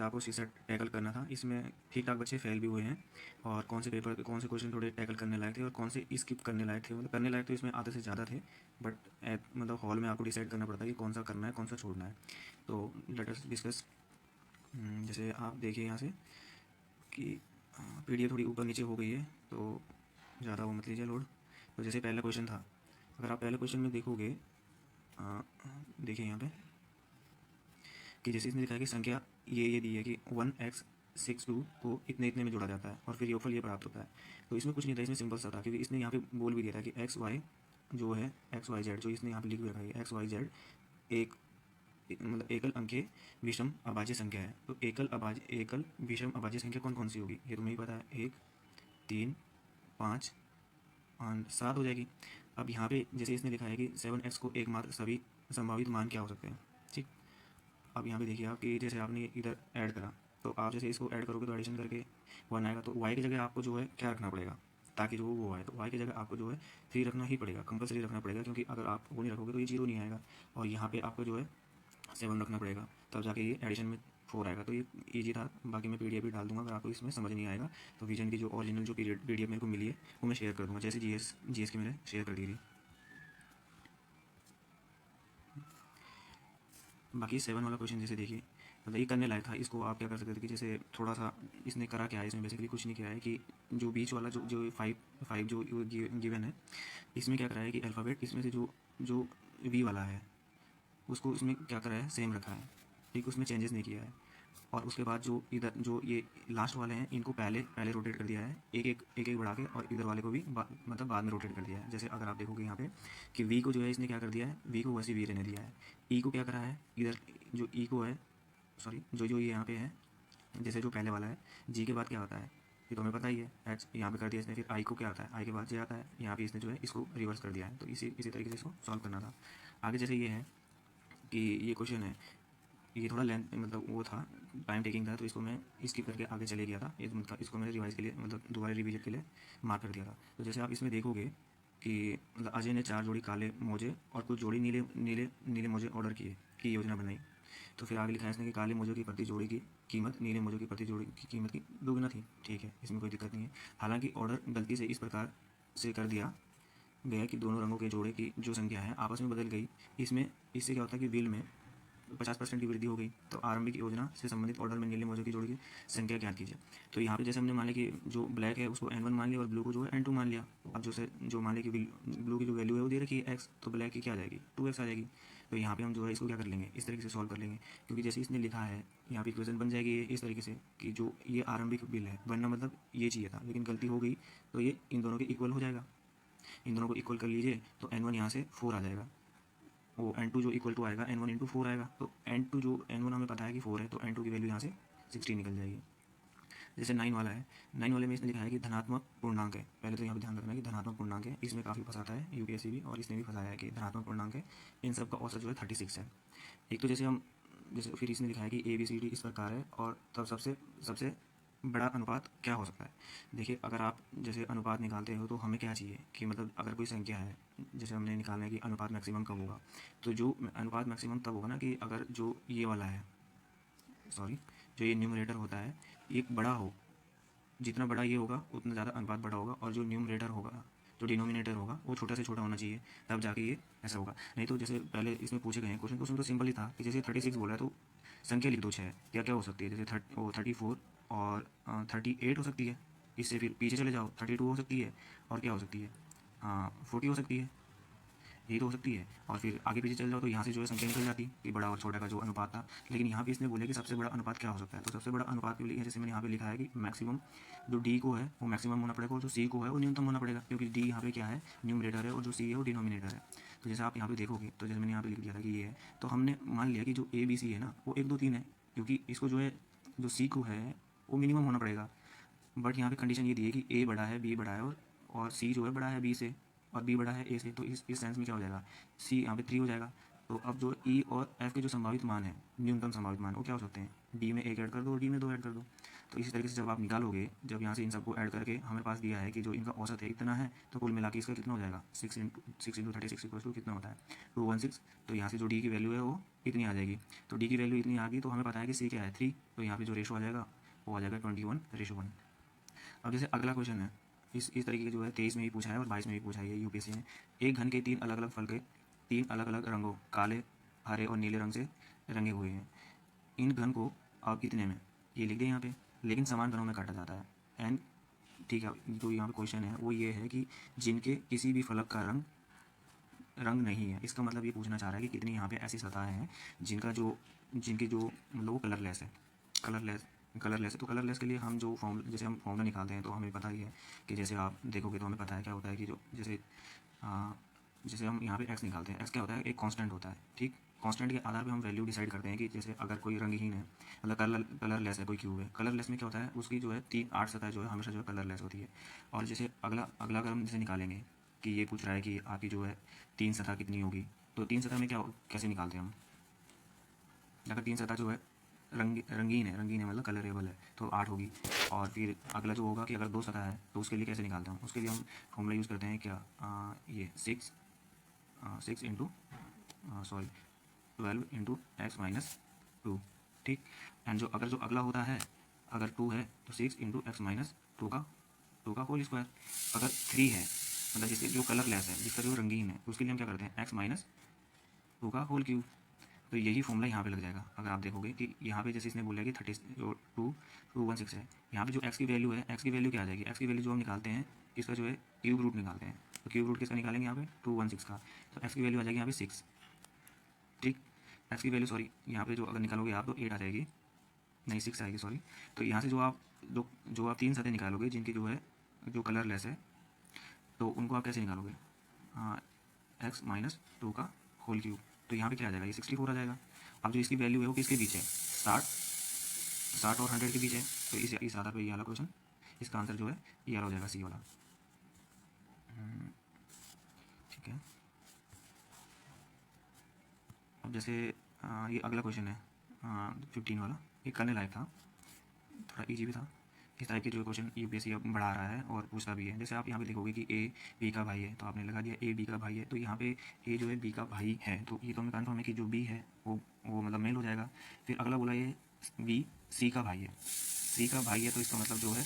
आपको CSAT tackle करना था। इसमें ठीक ठाक बच्चे फेल भी हुए हैं, और कौन से क्वेश्चन थोड़े टैकल करने लायक थे और कौन से स्किप करने लायक थे। मतलब करने लायक तो इसमें आधे से ज़्यादा थे, बट मतलब हॉल में आपको डिसाइड करना पड़ता है कि कौन सा करना है, कौन सा छोड़ना है। तो लेट अस डिस्कस। जैसे आप देखिए यहाँ से कि पीडीएफ थोड़ी ऊपर नीचे हो गई है, तो ज़्यादा वो मत लीजिए लोड। तो जैसे पहला क्वेश्चन था, अगर आप पहले क्वेश्चन में देखोगे, देखिए यहाँ पे कि जैसे इसने लिखा है कि संख्या ये दी है कि 1x62 को इतने इतने में जोड़ा जाता है और फिर योगफल ये प्राप्त होता है। तो इसमें कुछ नहीं था, इसमें सिंपल सा था, क्योंकि इसने यहाँ पे बोल भी दिया था कि एक्स वाई जो है, एक्स वाई जेड जो इसने यहाँ पे लिख भी रखा है, एक्स वाई जेड एक मतलब एकल अंकीय विषम अभाज्य संख्या है। तो एकल विषम अभाज्य संख्या कौन कौन सी होगी, ये तुम्हें ही पता है, 1, 3, 5 और 7 हो जाएगी। अब यहाँ पे जैसे इसने लिखा है कि 7x को एकमात्र सभी संभावित मान क्या हो सकते हैं, ठीक। अब यहाँ पे देखिए आप कि जैसे आपने इधर ऐड करा, तो आप जैसे इसको ऐड करोगे तो एडिशन करके 1 आएगा, तो y की जगह आपको जो है क्या रखना पड़ेगा, ताकि जो वो आए, तो y की जगह आपको जो है 3 रखना ही पड़ेगा, कंपलसरी रखना पड़ेगा, क्योंकि अगर आप वो नहीं रखोगे तो ये 0 नहीं आएगा। और यहाँ पे आपको जो है 7 रखना पड़ेगा, तब जाके ये एडिशन में 4 आएगा। तो ये ईजी था। बाकी मैं पीडीएफ भी डाल दूंगा, अगर आपको इसमें समझ नहीं आएगा तो विजन की जो ओरिजिनल जो पीडीएफ मेरे को मिली है वो मैं शेयर कर दूँगा, जैसे जीएस की मैंने शेयर कर दी थी। बाकी 7 वाला क्वेश्चन जैसे देखिए, मतलब ये करने लायक था। इसको आप क्या कर सकते थे कि जैसे थोड़ा सा इसने करा क्या है, इसमें बेसिकली कुछ नहीं किया है कि जो बीच वाला जो जो फाइव जो गिवन है, इसमें क्या करा है कि अल्फ़ाबेट इसमें से जो जो वी वाला है उसको इसमें क्या करा है, सेम रखा है, ठीक, उसमें चेंजेस नहीं किया है। और उसके बाद जो इधर जो ये लास्ट वाले हैं इनको पहले पहले रोटेट कर दिया है, एक एक बढ़ा के, और इधर वाले को भी मतलब बाद में रोटेट कर दिया है। जैसे अगर आप देखोगे यहाँ पे कि वी को जो है इसने क्या कर दिया है, वी को वैसे वी रहने दिया है। ई को क्या करा है, इधर जो ई को है, सॉरी जो जो ये यहाँ पे है, जैसे जो पहले वाला है, जी के बाद क्या होता है ये तो हमें पता ही है, एच यहाँ पे कर दिया इसने। फिर आई को क्या आता है, आई के बाद जे आता है, यहाँ पे इसने जो है इसको रिवर्स कर दिया है। तो इसी तरीके से इसको सॉल्व करना था। आगे जैसे ये है कि ये क्वेश्चन है, ये थोड़ा लेंथ मतलब वो था, टाइम टेकिंग था, तो इसको मैं स्किप करके आगे चले गया था। मतलब इसको मैंने रिवाइज के लिए मतलब दोबारा रिवीजन के लिए मार्क कर दिया था। तो जैसे आप इसमें देखोगे कि मतलब अजय ने 4 जोड़ी काले मोजे और कुछ जोड़ी नीले नीले नीले मोजे ऑर्डर किए की योजना बनाई। तो फिर आगे लिखा है इसने कि काले मोजों की प्रति जोड़ी की कीमत नीले मोजों की प्रति जोड़ी की कीमत की दोगुना थी। ठीक है, इसमें कोई दिक्कत नहीं है। हालांकि ऑर्डर गलती से इस प्रकार से कर दिया गया कि दोनों रंगों के जोड़े की जो संख्या है आपस में बदल गई। इससे क्या होता है कि बिल में 50% की वृद्धि हो गई। तो आरंभिक योजना से संबंधित ऑर्डर में नीले मोजों की जोड़ी की संख्या ज्ञात कीजिए। तो यहाँ पे जैसे हमने मान लिया कि जो ब्लैक है उसको N1 मान लिया और ब्लू को जो है N2 मान लिया। अब जो मान लिया कि ब्लू की जो वैल्यू है वो दे रखी है x, तो ब्लैक की क्या आ जाएगी, 2x आ जाएगी। तो यहाँ पे हम जो है इसको क्या कर लेंगे, इस तरीके से सॉल्व कर लेंगे, क्योंकि जैसे इसने लिखा है यहाँ पे इक्वेशन बन जाएगी इस तरीके से कि जो ये आरंभिक बिल है, बनना मतलब ये चाहिए था, लेकिन गलती हो गई, तो ये इन दोनों के इक्वल हो जाएगा। इन दोनों को इक्वल कर लीजिए तो N1 यहाँ से 4 आ जाएगा, वो N2 जो इक्वल टू आएगा N1 इंटू 4 आएगा। तो N2 जो N1 हमें पता है कि 4 है, तो N2 की वैल्यू यहाँ से 16 निकल जाएगी। जैसे 9 वाला है, 9 वाले में इसने लिखा है कि धनात्मक पूर्णांक है। पहले तो यहाँ पे ध्यान रखना है कि धनात्मक पूर्णांक है, इसमें काफ़ी फंसाता है यूपीएससी भी, और इसने भी फंसाया है कि धनात्मक पूर्णांक है, इन सब का औसत जो है 36 है। एक तो जैसे फिर इसने लिखा है कि ABCD इस प्रकार है, और तब सबसे सबसे बड़ा अनुपात क्या हो सकता है। देखिए अगर आप जैसे अनुपात निकालते हो तो हमें क्या चाहिए कि मतलब अगर कोई संख्या है, जैसे हमने निकालना है कि अनुपात मैक्सिमम कब होगा, तो जो अनुपात मैक्सिमम तब होगा ना कि अगर जो ये वाला है, सॉरी जो ये न्यूमरेटर होता है एक बड़ा हो, जितना बड़ा ये होगा उतना ज़्यादा अनुपात बड़ा होगा, और जो न्यूमरेटर होगा, जो डिनोमिनेटर होगा वो छोटा से छोटा होना चाहिए, तब जाके ये ऐसा होगा। नहीं तो जैसे पहले इसमें पूछे गए हैं क्वेश्चन, उसमें तो सिंपल ही था कि जैसे 36 बोला है तो संख्या लिख दो 6, क्या क्या हो सकती है, जैसे 34 और 38 हो सकती है। इससे फिर पीछे चले जाओ, 32 हो सकती है, और क्या हो सकती है, 40 हो सकती है, यही तो हो सकती है। और फिर आगे पीछे चल जाओ तो यहाँ से जो है संख्या निकल जाती कि बड़ा और छोटा का जो अनुपात था। लेकिन यहाँ पे इसने बोले कि सबसे बड़ा अनुपात क्या हो सकता है, तो सबसे बड़ा अनुपात के लिए जैसे मैंने यहाँ पे लिखा है कि मैक्सिमम जो डी को है वो मैक्सिमम होना पड़ेगा, और जो सी को है वो न्यूनतम होना पड़ेगा, क्योंकि डी यहाँ पे क्या है, न्यूमरेटर है, और जो सी है वो डिनोमिनेटर है। तो जैसे आप यहाँ पे देखोगे, तो जैसे मैंने यहाँ पे लिख दिया था कि ये है, तो हमने मान लिया कि जो ABC है ना वो 1 2 3 है, क्योंकि इसको जो है जो सी को है वो मिनिमम होना पड़ेगा। बट यहाँ पे कंडीशन ये दी है कि ए बड़ा है, बी बड़ा है, और सी जो है बड़ा है बी से, और बी बड़ा है ए से। तो इस सेंस में क्या हो जाएगा, सी यहाँ पे 3 हो जाएगा। तो अब जो ई और एफ के जो संभावित मान है, न्यूनतम संभावित मान, वो क्या हो सकते हैं, डी में 1 ऐड कर दो और डी में 2 ऐड कर दो। तो इसी तरीके से जब आप निकालोगे, जब यहाँ से इन सबको ऐड करके हमें पास दिया है कि जो इनका औसत है इतना है, तो कुल मिला के इसका कितना हो जाएगा 6 इंटू 36 इक्वल टू कितना होता है 216। तो यहाँ से जो डी की वैल्यू है वो इतनी आ जाएगी। तो डी की वैल्यू इतनी आ गई, तो हमें पता है कि सी क्या है 3, तो यहाँ पे जो रेशो आ जाएगा वो आ जाएगा 21:1। अब जैसे अगला क्वेश्चन है इस तरीके के जो है 23 में भी पूछा है और 22 में भी पूछा है ये यूपीएससी ने। एक घन के 3 अलग अलग फल के 3 अलग अलग रंगों काले, हरे और नीले रंग से रंगे हुए हैं। इन घन को आप कितने में, ये लिख दें यहाँ पे, लेकिन समान घनों में काटा जाता है। एंड ठीक है, जो यहाँ पे क्वेश्चन है वो ये है कि जिनके किसी भी फलक का रंग नहीं है। इसका मतलब ये पूछना चाह रहा है कि कितनी यहाँ पे ऐसी सतहें हैं जिनके जो मतलब वो कलरलेस है। कलरलेस है तो कलरलेस के लिए हम जो जैसे हम फॉर्मूला निकालते हैं तो हमें पता ही है कि जैसे आप देखोगे तो हमें पता है क्या होता है कि जो जैसे हम यहाँ पे x निकालते हैं, x क्या होता है, एक कांस्टेंट होता है। ठीक, कांस्टेंट के आधार पे हम वैल्यू डिसाइड करते हैं कि जैसे अगर कोई रंगहीन है, मतलब कलरलेस है, कोई क्यूब है, कलरलेस में क्या होता है उसकी जो है 8 सतह जो है हमेशा जो है कलरलेस होती है। और जैसे अगला अगर हम जैसे निकालेंगे कि ये पूछ रहा है कि आपकी जो है 3 सतह कितनी होगी, तो 3 सतह में कैसे निकालते हैं हम, अगर 3 सतह जो है रंगीन है मतलब कलरेबल है तो 8 होगी। और फिर अगला जो होगा कि अगर 2 सतह है तो उसके लिए कैसे निकालते हैं, उसके लिए हम फॉर्मूला यूज़ करते हैं क्या, ये 6 इंटू 12 इंटू x-2। ठीक, एंड जो अगला होता है, अगर 2 है तो 6 इंटू x-2 का होल स्क्वायर। अगर 3 है मतलब जिसके जो कलरलेस है, जिसका जो रंगीन है, उसके लिए हम क्या करते हैं x-2 का होल क्यूब। तो यही फॉर्मूला यहाँ पे लग जाएगा। अगर आप देखोगे कि यहाँ पे जैसे इसने बोला कि 216 है, यहाँ पे जो x की वैल्यू है, x की वैल्यू क्या आ जाएगी, x की वैल्यू जो हम निकालते हैं इसका जो है क्यूब रूट निकालते हैं। तो क्यूब रूट किसका निकालेंगे यहाँ पे 216 का, तो x की वैल्यू आ जाएगी यहाँ पे 6। ठीक, x की वैल्यू सॉरी यहाँ पे जो अगर निकालोगे आप तो 8 आ जाएगी, नहीं 6 आएगी सॉरी। तो यहाँ से जो आप 3 सतह निकालोगे जिनकी जो है जो कलरलेस है, तो उनको आप कैसे निकालोगे, x-2 का होल क्यूब। तो यहाँ पे क्या आ जाएगा, ये 64 आ जाएगा। अब जो इसकी वैल्यू है वो किसके बीच है, 60 और 100 के बीच है। तो इस आधार पर ये वाला क्वेश्चन, इसका आंसर जो है ये वाला हो जाएगा, सी वाला। ठीक है, अब जैसे ये अगला क्वेश्चन है 15 वाला, ये करने लायक था, थोड़ा इजी भी था। इस टाइप के जो क्वेश्चन यूपीएससी अब बढ़ा रहा है और पूछता भी है। जैसे आप यहाँ पे देखोगे कि ए बी का भाई है, तो आपने लगा दिया ए बी का भाई है, तो यहाँ पे ए जो है बी का भाई है, तो ये तो हमें कन्फर्म है कि जो बी है वो मतलब मेल हो जाएगा। फिर अगला बोला ये बी सी का भाई है, सी का भाई है तो इसका मतलब जो है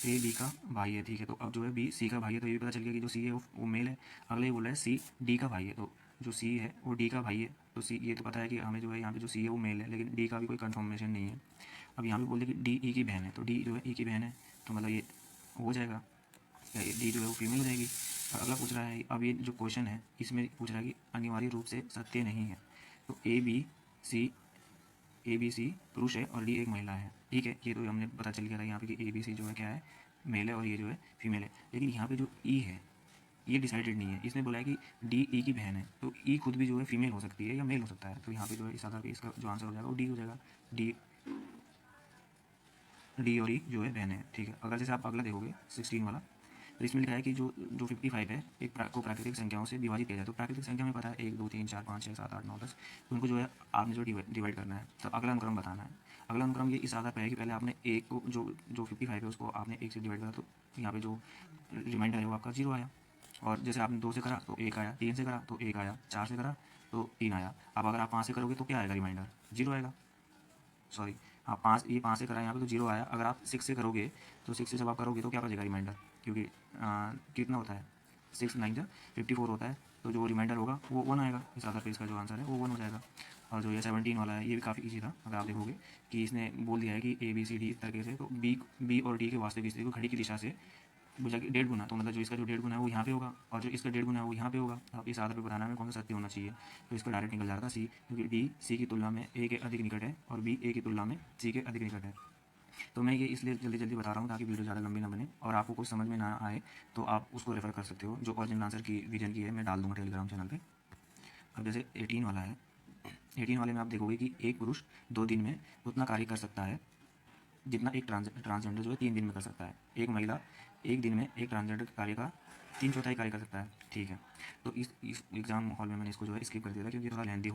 ए बी का भाई है। ठीक है, तो अब जो है बी सी का भाई है, तो ये भी पता चल गया कि जो सी है वो मेल है। अगला ये बोला है सी डी का भाई है, तो जो सी है वो डी का भाई है, तो सी ये तो पता है कि हमें जो है यहाँ पे जो सी है वो मेल है, लेकिन डी का भी कोई कन्फर्मेशन नहीं है। अब यहाँ पे बोल दे कि डी ई की बहन है, तो डी जो है ई की बहन है, तो मतलब ये हो जाएगा, डी जो है वो फीमेल हो जाएगी। और अगला पूछ रहा है, अब ये जो क्वेश्चन है इसमें पूछ रहा है कि अनिवार्य रूप से सत्य नहीं है। तो ए बी सी पुरुष है और डी एक महिला है। ठीक है, ये तो हमने पता चल गया था यहाँ पे कि ए बी सी जो है क्या है, मेल है और ये जो है फीमेल है। लेकिन यहाँ पे जो ई है ये डिसाइडेड नहीं है। इसने बोला है कि डी ई की बहन है, तो ई खुद भी जो है फीमेल हो सकती है या मेल हो सकता है। तो यहाँ पे जो है इस आधार पे इसका जो आंसर हो जाएगा वो डी हो जाएगा, डी और ई जो है बहन है। ठीक है, अगर जैसे आप अगला देखोगे 16 वाला, तो इसमें लिखा है कि जो 55 है को प्राकृतिक संख्याओं से विभाजित किया जाए। तो प्राकृतिक संख्या में पता है 1 2 3 4 5 6 7 8 9 10, उनको जो है आपने जो डिवाइड करना है। तो अगला अनुक्रम बताना है। अगला अनुक्रम ये इस आधार पर है कि पहले आपने एक को जो 55 है उसको आपने 1 से डिवाइड करा, तो यहाँ पे जो रिमाइंडर है वो आपका 0 आया। और जैसे आपने 2 से करा तो 1 आया, 3 से करा तो 1 आया, 4 से करा तो 3 आया। अब अगर आप 5 से करोगे तो क्या आएगा, रिमाइंडर 0 आएगा। सॉरी, हाँ 5 से करा यहाँ पे तो 0 आया। अगर आप 6 से करोगे तो 6 से जब आप करोगे तो क्या बचेगा रिमाइंडर, क्योंकि कितना होता है 6 9 54 होता है, तो जो रिमाइंडर होगा वो 1 आएगा। इस आधार पे इसका जो आंसर है वो 1 हो जाएगा। और जो ये 17 वाला है ये भी काफ़ी ईजी था। अगर आप देखोगे कि इसने बोल दिया है कि ए बी सी डी इस तरीके से, तो बी और डी के वास्तविक स्थिति को घड़ी की दिशा से बुझा के 1.5 गुना, तो मतलब जो इसका जो 1.5 गुना है वो यहाँ पे होगा और जो इसका 1.5 गुना है वो यहाँ पे होगा। अब इस आधार पे बताना है कौन सा सत्य होना चाहिए, तो इसका डायरेक्ट निकल जाता सी, क्योंकि डी सी की तुलना में ए के अधिक निकट है और बी ए की तुलना में सी के अधिक निकट है। तो मैं ये इसलिए जल्दी जल्दी बता रहा हूँ ताकि वीडियो ज़्यादा लंबी ना बने, और आपको कुछ समझ में ना आए तो आप उसको रेफर कर सकते हो। जो ओरिजिनल आंसर की रीजन की है मैं डाल दूँगा टेलीग्राम चैनल पर। अब जैसे 18 वाला है, 18 वाले में आप देखोगे कि एक पुरुष 2 दिन में उतना कार्य कर सकता है जितना एक ट्रांसजेंडर जो है 3 दिन में कर सकता है। एक महिला एक दिन में एक ट्रांसजेंडर कार्य का 3/4 कार्य कर सकता है, ठीक है। तो इस एग्जाम हॉल में मैंने इसको जो है स्किप कर दिया था क्योंकि थोड़ा लेंदी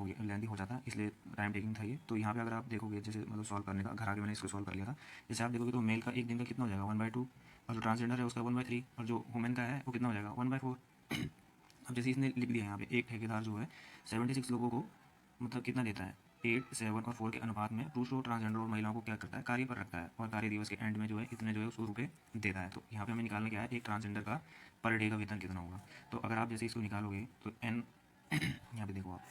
हो जाता, इसलिए टाइम टेकिंग था ये। तो यहाँ पे अगर आप देखोगे, जैसे मतलब सॉल्व करने का घर आके मैंने इसको सॉल्व कर लिया था। जैसे आप देखोगे तो मेल का एक दिन का कितना हो जाएगा 1/2, और जो ट्रांसजेंडर है उसका 1/3, और जो वुमेन का है वो कितना हो जाएगा 1/4। अब जैसे इसने लिख दिया है यहाँ पे, एक ठेकेदार जो है 76 लोगों को मतलब कितना देता है, 8, 7 और 4 के अनुपात में पुरुष और ट्रांसजेंडर और महिलाओं को क्या करता है, कार्य पर रखता है, और कार्य दिवस के एंड में जो है इतने जो है उसको रुपये देता है। तो यहाँ पे हमें निकालना क्या है, एक ट्रांसजेंडर का पर डे का वेतन कितना होगा। तो अगर आप जैसे इसको निकालोगे तो एन यहाँ पे देखो आप,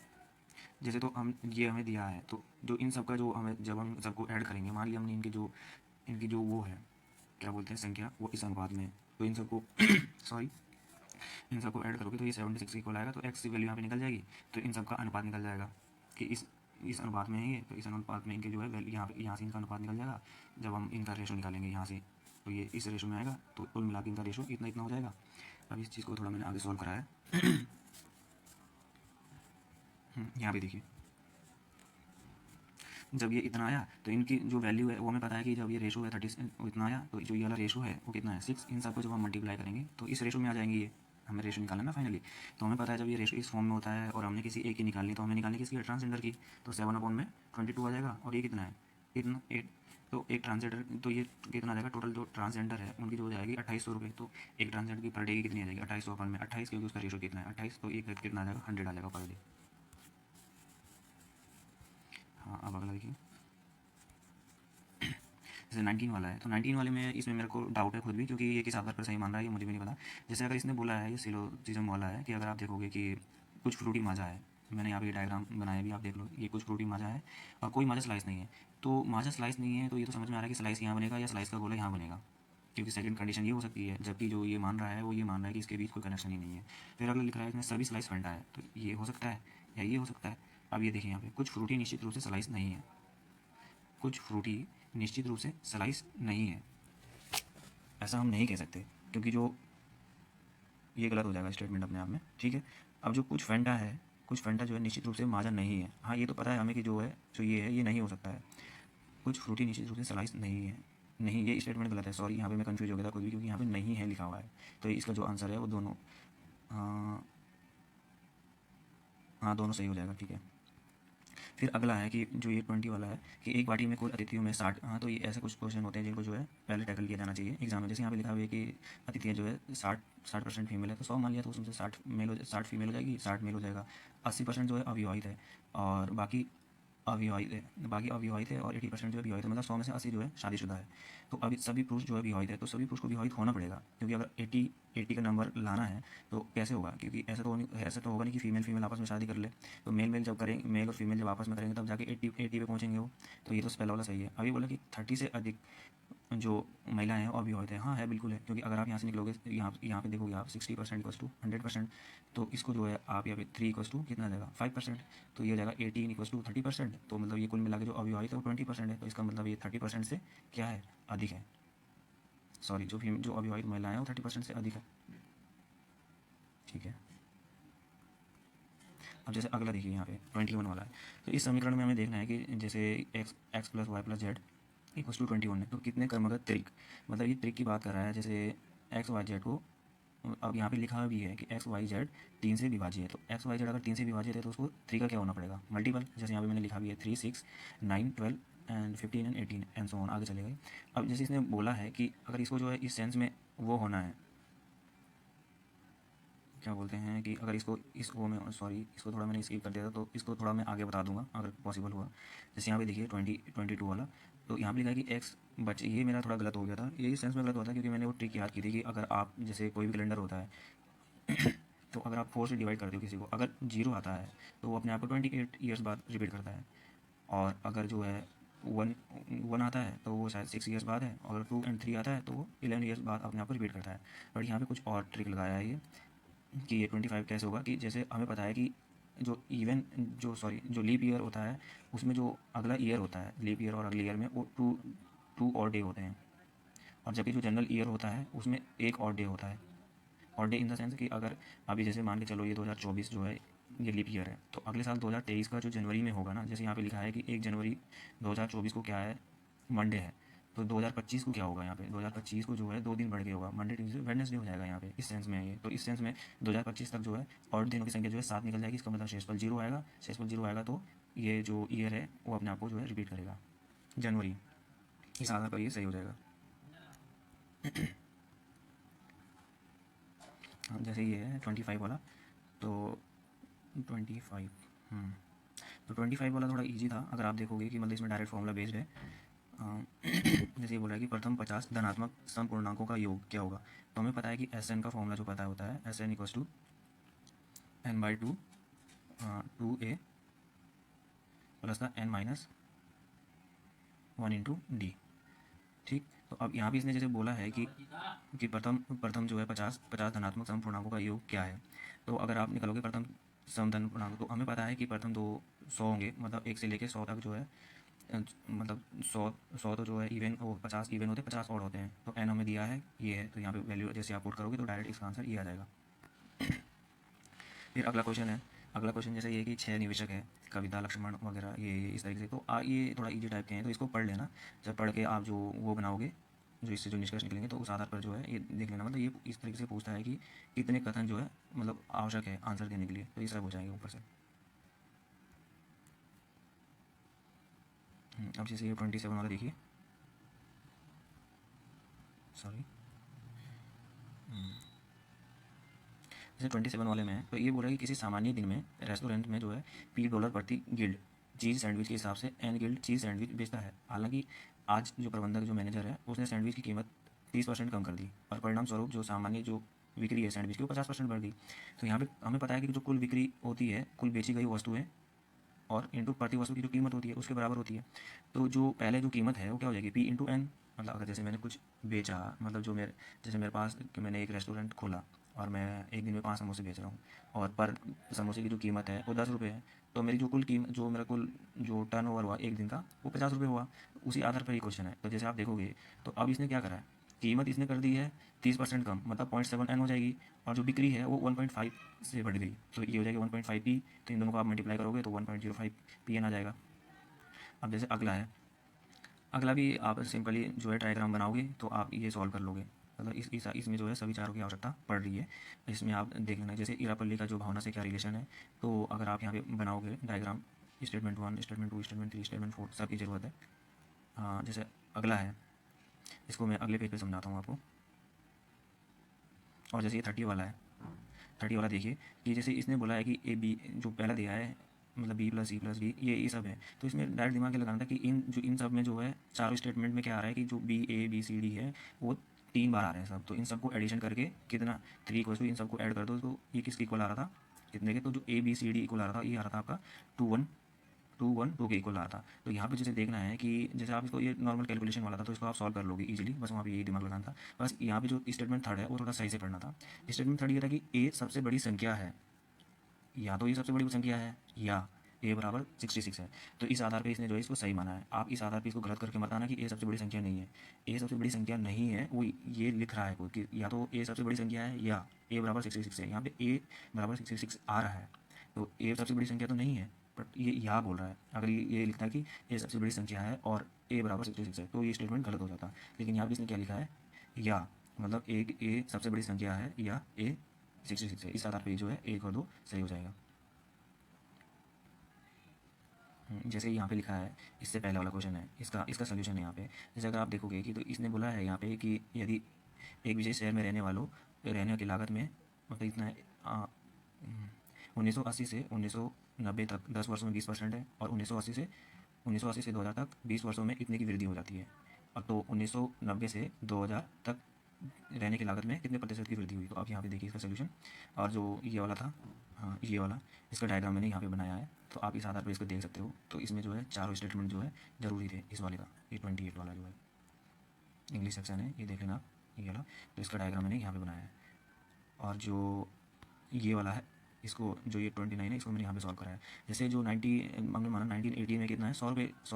जैसे तो हम ये हमें दिया है, तो जो इन सब का जो हमें जब हम सबको ऐड करेंगे, मान लिया हमने इनकी जो वो है क्या बोलते हैं संख्या, वो इस अनुपात में, तो इन सबको सॉरी इन सबको ऐड करोगे तो ये 76 इक्वल आएगा। तो एक्स की वैल्यू यहाँ पे निकल जाएगी, तो इन सबका अनुपात निकल जाएगा कि इस अनुपात में है ये, तो इस अनुपात में इनके जो है वैल्यू यहाँ से इनका अनुपात निकल जाएगा। जब हम इनका रेशो निकालेंगे यहाँ से, तो ये इस रेशो में आएगा, तो कुल मिला के इनका रेशो इतना इतना हो जाएगा। अब इस चीज़ को थोड़ा मैंने आगे सॉल्व कराया है। यहाँ पे देखिए, जब ये इतना आया तो इनकी जो वैल्यू है वो हमें पता है कि जब ये रेशो है 30 इतना आया, तो जो ये वाला रेशो है वो कितना है 6। इन सबको जब हम मल्टीप्लाई करेंगे तो इस रेशो में आ जाएंगे ये, हमें रेशो निकालना ना फाइनली। तो हमें पता है जब ये रेशो इस फॉर्म में होता है और हमने किसी एक की निकालनी, तो हमें निकालनी किसकी, ट्रांसजेंडर की। तो 7/22 आ जाएगा, और ये कितना है इतना 8। तो एक ट्रांसजेंडर, तो ये कितना आ जाएगा टोटल जो ट्रांसजेंडर है उनकी जो हो जाएगी 2800 रुपये। तो एक ट्रांसजेंडर की पर डे की कितनी आ जाएगी 2800 अपन में 28, क्योंकि उसका रेशो कितना है 28, तो एक कितना आ जाएगा 100 आ जाएगा पर डे। हाँ अब अगला देखिए, जैसे 19 वाला है, तो 19 वाले में इसमें मेरे को डाउट है खुद भी, क्योंकि ये किस आधार पर सही मान रहा है ये मुझे भी नहीं पता। जैसे अगर इसने बोला है ये सिलोजिज्म वाला है कि अगर आप देखोगे कि कुछ फ्रूटी माजा है, मैंने यहाँ पे डायग्राम बनाया भी, आप देख लो, ये कुछ फ्रूटी माजा है और कोई माजा स्लाइस नहीं है। तो माजा स्लाइस नहीं है, तो ये तो समझ में आ रहा है कि स्लाइस यहाँ बनेगा या स्लाइस का गोला यहाँ बनेगा, क्योंकि सेकंड कंडीशन ये हो सकती है। जबकि जो ये मान रहा है वो ये मान रहा है कि इसके बीच कोई कनेक्शन ही नहीं है। फिर अगला लिख रहा है इसमें सभी स्लाइस फंटा है, तो ये हो सकता है या ये हो सकता है। अब ये देखिए यहाँ पे, कुछ फ्रूटी निश्चित रूप से स्लाइस नहीं है, कुछ फ्रूटी निश्चित रूप से स्लाइस नहीं है, ऐसा हम नहीं कह सकते, क्योंकि जो ये गलत हो जाएगा स्टेटमेंट अपने आप में, ठीक है। अब जो कुछ फेंटा है, कुछ फेंटा जो है निश्चित रूप से माजा नहीं है, हाँ ये तो पता है हमें कि जो है जो ये है ये नहीं हो सकता है। कुछ फ्रूटी निश्चित रूप से स्लाइस नहीं है, नहीं, ये स्टेटमेंट गलत है, सॉरी यहाँ पे मैं कंफ्यूज हो गया था खुद भी, क्योंकि यहाँ पे नहीं है लिखा हुआ है। तो इसका जो आंसर है वो दोनों, हाँ हाँ दोनों सही हो जाएगा, ठीक है। फिर अगला है कि जो ये 20 वाला है कि एक पार्टी में कुल अतिथियों में 60, हाँ तो ये ऐसे कुछ क्वेश्चन होते हैं जिनको जो है पहले टैकल किया जाना चाहिए एग्जाम में। जैसे यहाँ पे लिखा हुआ है कि अतिथियाँ जो है 60% फीमेल है, तो 100 मान लिया तो उसमें से 60 फीमेल हो जाएगी, 60 मेल हो जाएगा। 80% जो है अविवाहित है, और बाकी अविवाहित है, और 80% जो है विवाहित है, मतलब 100 में से 80 जो है शादीशुदा है। तो अभी सभी पुरुष जो है विवाहित है, तो सभी पुरुष को विवाहित होना पड़ेगा, क्योंकि अगर 80 का नंबर लाना है तो कैसे होगा, क्योंकि ऐसा तो होगा नहीं कि फीमेल आपस में शादी कर ले। तो मेल और फीमेल जब आपस में करेंगे तब जाके 80 पे पहुँचेंगे वो। तो ये तो पहला वाला सही है। अभी बोला कि 30 से अधिक जो महिलाएं हैं अविवाहित हैं, हाँ है बिल्कुल है, क्योंकि अगर आप यहाँ से निकलोगे, यहाँ पे देखोगे आप 60% इक्वस टू 100%, तो इसको जो है आप यहाँ पे 3 इक्वस टू कितना आ जाएगा 5%, तो ये हो जाएगा 18 इक्वस टू 30%। तो मतलब ये कुल मिला के जो अविवाहित है वो 20% है, तो इसका मतलब ये 30% से क्या है, अधिक है। सॉरी, जो अविवाहित महिलाएं हैं वो 30% से अधिक है, ठीक है। अब जैसे अगला देखिए यहाँ पे 21 वाला है, तो इस समीकरण में हमें देखना है कि जैसे X plus Y plus Z equals to 21 है, तो कितने क्रमगत त्रिक, मतलब ये त्रिक की बात कर रहा है। जैसे एक्स वाई जेड को, अब यहाँ पे लिखा भी है कि एक्स वाई जेड 3 से विभाज्य है, तो एक्स वाई जेड अगर 3 से विभाज्य है तो उसको 3 का क्या होना पड़ेगा, मल्टीपल। जैसे यहाँ पे मैंने लिखा भी है 3, 6, 9, 12 and 15 and 18 and so on, आगे चले गए। अब जैसे इसने बोला है कि अगर इसको जो है इस सेंस में वो होना है, क्या बोलते हैं कि अगर इसको इस वो में, सॉरी इसको थोड़ा मैंने स्किप कर दिया था, तो इसको थोड़ा मैं आगे बता दूंगा अगर पॉसिबल हुआ। जैसे यहाँ पे देखिए 22 वाला, तो यहाँ पे लिखा है कि एक्स बच, ये मेरा थोड़ा गलत हो गया था, ये इस सेंस में गलत हुआ था क्योंकि मैंने वो ट्रिक याद की थी कि अगर आप जैसे कोई भी कैलेंडर होता है तो अगर आप 4 से डिवाइड करते हो किसी को, अगर 0 आता है तो वो अपने आप को 28 ईयर्स बाद रिपीट करता है, और अगर जो है 1 आता है तो वो शायद 6 ईयर्स बाद है, और अगर 2 एंड 3 आता है तो वो 11 ईयर्स बाद अपने आप को रिपीट करता है। बट यहाँ पे कुछ और ट्रिक लगाया है ये, कि ये 25 कैसे होगा, कि जैसे हमें पता है कि जो लीप ईयर होता है उसमें जो अगला ईयर होता है, लीप ईयर और अगले ईयर में वो टू और डे होते हैं, और जबकि जो जनरल ईयर होता है उसमें एक और डे होता है। और डे इन द सेंस कि अगर अभी जैसे मान के चलो ये 2024 जो है ये लीप ईयर है, तो अगले साल 2023 का जो जनवरी में होगा ना, जैसे यहाँ पे लिखा है कि 1 जनवरी 2024 को क्या है, मंडे है, तो 2025 को क्या होगा यहाँ पे, 2025 को जो है 2 दिन बढ़ के होगा, मंडे ट्यूसडे वेडनेसडे हो जाएगा यहाँ पे, इस सेंस में है ये। तो इस सेंस में 2025 तक जो है और दिनों की संख्या जो है 7 निकल जाएगी, इसका मतलब शेषफल 0 आएगा। शेषफल 0 आएगा तो ये जो ईयर है वो अपने आप को जो है रिपीट करेगा, जनवरी, इस आधार पर ये सही हो जाएगा। जैसे ये है 25 वाला, तो 25 तो 25 वाला थोड़ा इजी था, अगर आप देखोगे कि मतलब इसमें डायरेक्ट फॉर्मूला बेस्ड है। जैसे ये बोल रहा है कि प्रथम 50 धनात्मक सम पूर्णांकों का योग क्या होगा, तो हमें पता है कि एस एन का फॉर्मूला जो पता होता है, S N equals to N by 2 a plus का n माइनस 1 इंटू डी। ठीक, तो अब यहाँ भी इसने जैसे बोला है कि प्रथम जो है 50 धनात्मक सम पूर्णांकों का योग क्या है। तो अगर आप निकालोगे प्रथम सम धन पूर्णांक, तो हमें पता है कि प्रथम 2 100 होंगे, मतलब 1 से लेकर 100 तक जो है, मतलब 100 तो जो है इवन, वो 50 इवन होते हैं, 50 ऑड होते हैं। तो n हमें दिया है ये है, तो यहाँ पे वैल्यू जैसे आप पुट करोगे तो डायरेक्ट इसका आंसर ये आ जाएगा। फिर अगला क्वेश्चन है, अगला क्वेश्चन जैसे ये कि 6 निवेशक है, कविता, लक्ष्मण वगैरह, ये इस तरीके से। तो ये थोड़ा इजी टाइप के हैं, तो इसको पढ़ लेना। जब पढ़ के आप जो वो बनाओगे, जो इससे जो निष्कर्ष निकलेंगे, तो उस आधार पर जो है ये देख लेना। मतलब ये इस तरीके से पूछता है कि कितने कथन जो है मतलब आवश्यक है आंसर देने के लिए, तो ये सब हो जाएंगे ऊपर से। अब जैसे ये 27 वाला देखिए, सॉरी, जैसे 27 वाले में है, तो ये बोल रहा है कि किसी सामान्य दिन में रेस्टोरेंट में जो है $P प्रति गिल्ड चीज़ सैंडविच के हिसाब से n गिल्ड चीज़ सैंडविच बेचता है। हालांकि आज जो प्रबंधक, जो मैनेजर है, उसने सैंडविच की कीमत 30% कम कर दी, और परिणाम स्वरूप जो सामान्य जो बिक्री है सैंडविच की, वो 50% बढ़ गई। तो यहाँ पे हमें पता है कि जो कुल बिक्री होती है, कुल बेची गई वस्तुएं और इंटू प्रति वस्तु की जो कीमत होती है उसके बराबर होती है। तो जो पहले जो कीमत है वो क्या हो जाएगी, P इंटू एन। मतलब अगर जैसे मैंने कुछ बेचा, मतलब जो जैसे मेरे पास कि मैंने एक रेस्टोरेंट खोला और मैं एक दिन में 5 समोसे बेच रहा हूँ, और पर समोसे की जो कीमत है वो 10 रुपये है, तो मेरी जो कुल कीमत, जो मेरा कुल जो टर्नओवर हुआ एक दिन का, वो 50 रुपये हुआ। उसी आधार पर ही क्वेश्चन है। तो जैसे आप देखोगे, तो अब इसने क्या करा है, कीमत इसने कर दी है 30% कम, मतलब 0.7 n हो जाएगी, और जो बिक्री है वो 1.5 से बढ़ गई, तो ये हो जाएगी 1.5 p। तो इन दोनों को आप मल्टीप्लाई करोगे तो 1.05 pn आ जाएगा। अब जैसे अगला है, अगला भी आप सिंपली जो है डायग्राम बनाओगे तो आप ये सॉल्व कर लोगे। मतलब इसमें जो है सभी चारों की आवश्यकता पड़ रही है। इसमें आप देख लेना जैसे इरापल्ली का जो भावना से क्या रिलेशन है। तो अगर आप यहाँ पे बनाओगे diagram, statement 1, statement 2, statement 3, statement 4 सबकी ज़रूरत है। जैसे अगला है, इसको मैं अगले पेज पे समझाता हूँ आपको। और जैसे ये 30 वाला है, 30 वाला देखिए कि जैसे इसने बोला है कि ए बी जो पहला दिया है, मतलब B plus C plus D, ये सब है। तो इसमें डायरेक्ट दिमाग ये लगाना था कि इन सब में जो है चारों स्टेटमेंट में क्या आ रहा है कि जो B A B C D है वो 3 बार आ रहे हैं सब। तो इन सबको एडिशन करके कितना 3 इक्वल टू, इन सबको ऐड कर दो, तो ये किसके इक्वल आ रहा था, कितने के, तो जो A B C D equal आ रहा था, ये आ रहा था आपका 2 के इक्वल आ रहा था। तो यहाँ पे जैसे देखना है कि जैसे आप इसको, ये नॉर्मल कैलकुलेशन वाला था तो इसको आप सॉल्व कर लोगे इजीली, बस वहाँ पे यही दिमाग लगाना था। बस यहाँ पे जो स्टेटमेंट थर्ड है वो थोड़ा सही से पढ़ना था। स्टेटमेंट थर्ड ये था कि ए सबसे बड़ी संख्या है, या तो ये सबसे बड़ी संख्या है या ए बराबर 66 है। तो इस आधार पे इसने जो है इसको सही माना है। आप इस आधार पे इसको गलत करके मत आना कि ए सबसे बड़ी संख्या नहीं है। ए सबसे बड़ी संख्या नहीं है, वो ये लिख रहा है कोई कि या तो ए सबसे बड़ी संख्या है या ए बराबर 66 है। यहाँ पे ए बराबर 66 आ रहा है, तो ए सबसे बड़ी संख्या तो नहीं है, बट ये यहाँ बोल रहा है। अगर ये लिखता है कि ए सबसे बड़ी संख्या है और ए बराबर 66 है, तो ये स्टेटमेंट गलत हो जाता। लेकिन यहाँ पे इसने क्या लिखा है, या मतलब ए सबसे बड़ी संख्या है या ए 66 है, इस आधार पे जो है 1 और 2 सही हो जाएगा। जैसे यहाँ पे लिखा है, इससे पहले वाला क्वेश्चन है, इसका सोल्यूशन है यहाँ पे। जैसे अगर आप देखोगे कि तो इसने बोला है यहाँ पे कि यदि एक विशेष शहर में रहने की लागत में मतलब इतना है 1980 से 1990 तक 10 वर्षों में 20% है, और 1980 से 2000 तक 20 वर्षों में इतने की वृद्धि हो जाती है। अब तो 1990 से 2000 तक रहने की लागत में कितने प्रतिशत की वृद्धि हुई। तो आप यहाँ पे देखिए इसका सोल्यूशन। और जो ये वाला था, हाँ ये वाला, इसका डायग्राम मैंने यहाँ पे बनाया है, तो आप इस आधार पर इसको देख सकते हो। तो इसमें जो है चारों स्टेटमेंट जो है जरूरी थे इस वाले का। ये 28 वाला जो है इंग्लिश सेक्शन है, ये देख लेना आप, ये वाला। तो इसका डायग्राम मैंने यहाँ पे बनाया है। और जो ये वाला है, इसको जो ये 29 है, इसको मैंने यहाँ पे सॉल्व करा है। जैसे जो 90 हमने माना 1980 में कितना है, 100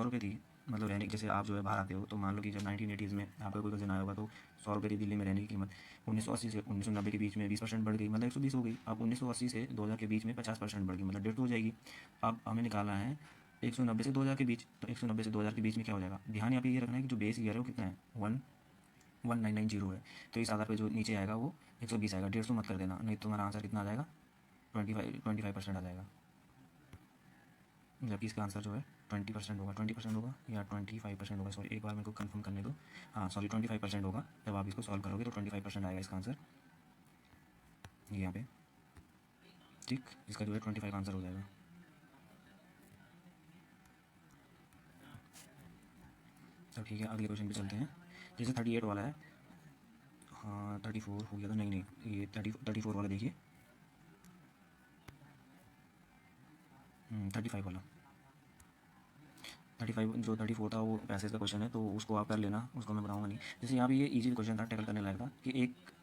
रुपये थी, मतलब रहने, जैसे आप जो है बाहर आते हो, तो मान लो कि जब 1980s में आपका कोई कजन आया होगा तो 100 रुपये थी दिल्ली में रहने की कीमत। 1980 से 1990 के बीच में 20% बढ़ गई, मतलब 120 हो गई। अब 1980 से 2000 के बीच में 50% बढ़ गई, मतलब 150 हो जाएगी। अब हमें निकालना है 190 से 2000 के बीच, तो 190 से 2000 के बीच में क्या हो जाएगा, ध्यान यहाँ पे ये रखना है कि जो बेस ईयर है वो कितना है, 11990 है। तो इस आधार पे जो नीचे आएगा वो 120 आएगा, 150 मत कर देना, नहीं तो तुम्हारा आंसर कितना आ जाएगा, 25% आ जाएगा। जबकि इसका आंसर जो है 20% होगा, 20% होगा या 25% होगा, सॉरी एक बार मेरे को कंफर्म करने दो, हाँ सॉरी 25% होगा। जब आप इसको सॉल्व करोगे तो 25% आएगा इसका आंसर यहाँ पे, ठीक, इसका जो है 25 आंसर हो जाएगा। तो ठीक है, अगले क्वेश्चन पे चलते हैं। जैसे 38 वाला है, हाँ 34 हो गया था, नहीं नहीं ये 34 वाला देखिए, 35 वाला, 35 जो 34 था वो पैसेज का क्वेश्चन है, तो उसको आप कर लेना, उसको मैं बनाऊंगा नहीं। जैसे यहाँ पे ये इजी क्वेश्चन था, टैकल करने लायक था कि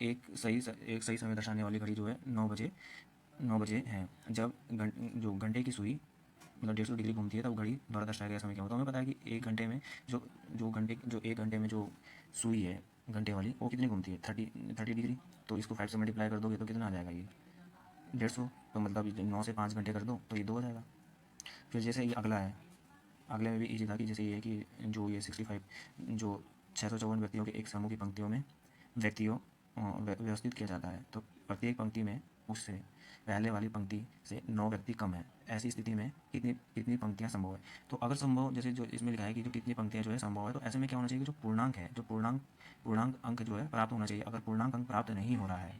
एक सही समय दर्शाने वाली घड़ी जो है 9 बजे है, जब जो घंटे की सुई मतलब 150 डिग्री घूमती है तब घड़ी द्वारा दर्शाया गया समय क्या होता है। हमें पता है कि एक घंटे में जो एक घंटे में जो सुई है घंटे वाली वो कितनी घूमती है, 30 डिग्री। तो इसको 5 से मल्टीप्लाई कर दोगे तो कितना आ जाएगा, ये 150। तो मतलब 9 से 5 घंटे कर दो तो ये 2 हो जाएगा। फिर जैसे ये अगला है, अगले में भी इजी था कि जैसे ये है कि जो ये 65 जो 654 व्यक्तियों के एक समूह की पंक्तियों में व्यक्तियों व्यवस्थित किया जाता है, तो प्रत्येक पंक्ति में उससे पहले वाली पंक्ति से 9 व्यक्ति कम है। ऐसी स्थिति में कितनी कितनी पंक्तियां संभव है। तो अगर संभव, जैसे जो इसमें लिखा है कि जो कितनी पंक्तियां जो है संभव है, तो ऐसे में क्या होना चाहिए कि जो पूर्णांक है, जो पूर्णांक अंक जो है प्राप्त होना चाहिए। अगर पूर्णांक अंक प्राप्त नहीं हो रहा है